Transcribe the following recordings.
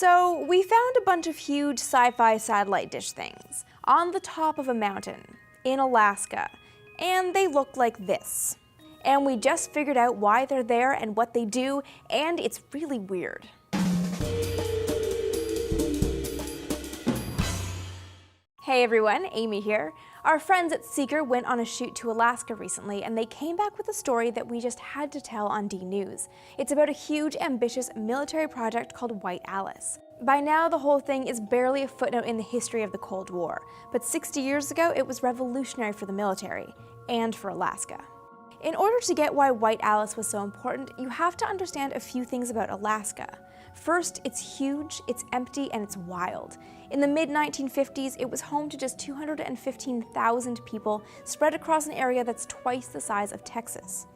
So we found a bunch of huge sci-fi satellite dish things on the top of a mountain in Alaska, and they look like this. And we just figured out why they're there and what they do, and it's really weird. Hey everyone, Amy here. Our friends at Seeker went on a shoot to Alaska recently, and they came back with a story that we just had to tell on DNews. It's about a huge, ambitious military project called White Alice. By now, the whole thing is barely a footnote in the history of the Cold War, but 60 years ago, it was revolutionary for the military, and for Alaska. In order to get why White Alice was so important, you have to understand a few things about Alaska. First, it's huge, it's empty, and it's wild. In the mid-1950s, it was home to just 215,000 people spread across an area that's twice the size of Texas.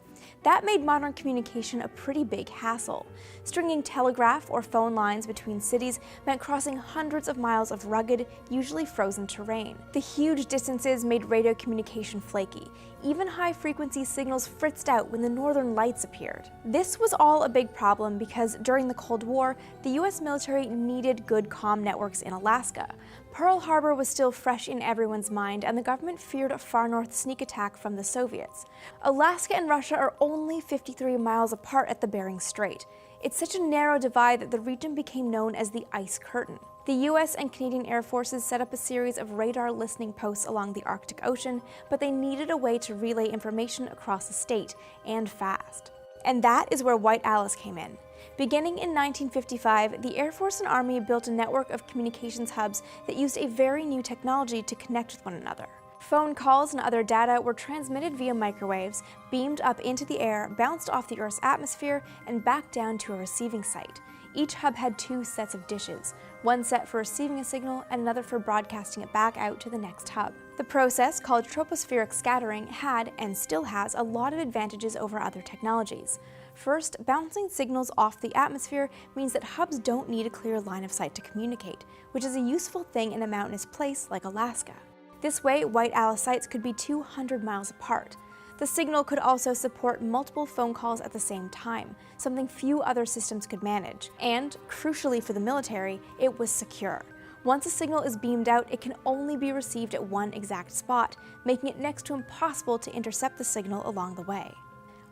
That made modern communication a pretty big hassle. Stringing telegraph or phone lines between cities meant crossing hundreds of miles of rugged, usually frozen terrain. The huge distances made radio communication flaky. Even high-frequency signals fritzed out when the northern lights appeared. This was all a big problem because during the Cold War, the US military needed good comm networks in Alaska. Pearl Harbor was still fresh in everyone's mind, and the government feared a far north sneak attack from the Soviets. Alaska and Russia are only 53 miles apart at the Bering Strait. It's such a narrow divide that the region became known as the Ice Curtain. The US and Canadian Air Forces set up a series of radar listening posts along the Arctic Ocean, but they needed a way to relay information across the state, and fast. And that is where White Alice came in. Beginning in 1955, the Air Force and Army built a network of communications hubs that used a very new technology to connect with one another. Phone calls and other data were transmitted via microwaves, beamed up into the air, bounced off the Earth's atmosphere, and back down to a receiving site. Each hub had two sets of dishes, one set for receiving a signal and another for broadcasting it back out to the next hub. The process, called tropospheric scattering, had, and still has, a lot of advantages over other technologies. First, bouncing signals off the atmosphere means that hubs don't need a clear line of sight to communicate, which is a useful thing in a mountainous place like Alaska. This way, White Alice sites could be 200 miles apart. The signal could also support multiple phone calls at the same time, something few other systems could manage. And, crucially for the military, it was secure. Once a signal is beamed out, it can only be received at one exact spot, making it next to impossible to intercept the signal along the way.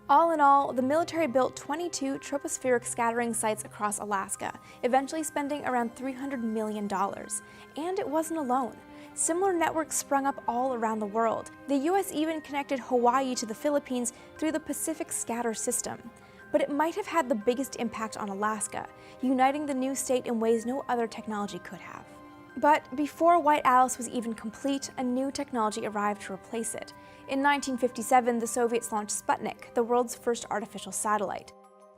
All in all, the military built 22 tropospheric scattering sites across Alaska, eventually spending around $300 million. And it wasn't alone. Similar networks sprung up all around the world. The US even connected Hawaii to the Philippines through the Pacific Scatter system. But it might have had the biggest impact on Alaska, uniting the new state in ways no other technology could have. But before White Alice was even complete, a new technology arrived to replace it. In 1957, the Soviets launched Sputnik, the world's first artificial satellite.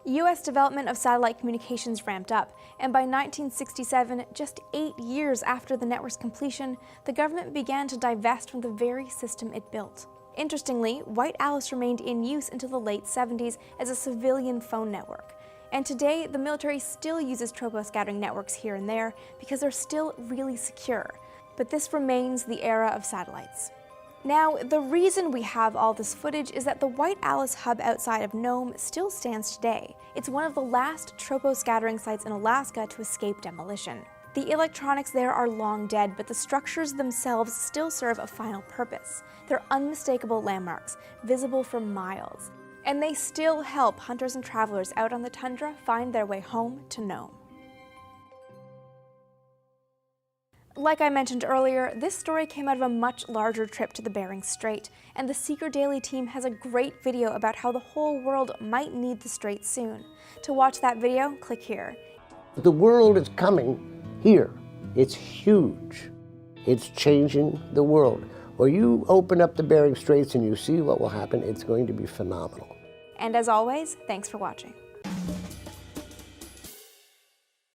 US development of satellite communications ramped up, and by 1967, just 8 years after the network's completion, the government began to divest from the very system it built. Interestingly, White Alice remained in use until the late 70s as a civilian phone network. And today, the military still uses troposcattering networks here and there because they're still really secure. But this remains the era of satellites. Now, the reason we have all this footage is that the White Alice hub outside of Nome still stands today. It's one of the last troposcattering sites in Alaska to escape demolition. The electronics there are long dead, but the structures themselves still serve a final purpose. They're unmistakable landmarks, visible for miles. And they still help hunters and travelers out on the tundra find their way home to Nome. Like I mentioned earlier, this story came out of a much larger trip to the Bering Strait, and the Seeker Daily team has a great video about how the whole world might need the strait soon. To watch that video, click here. The world is coming here. It's huge. It's changing the world. Or you open up the Bering Straits and you see what will happen. It's going to be phenomenal. And as always, thanks for watching.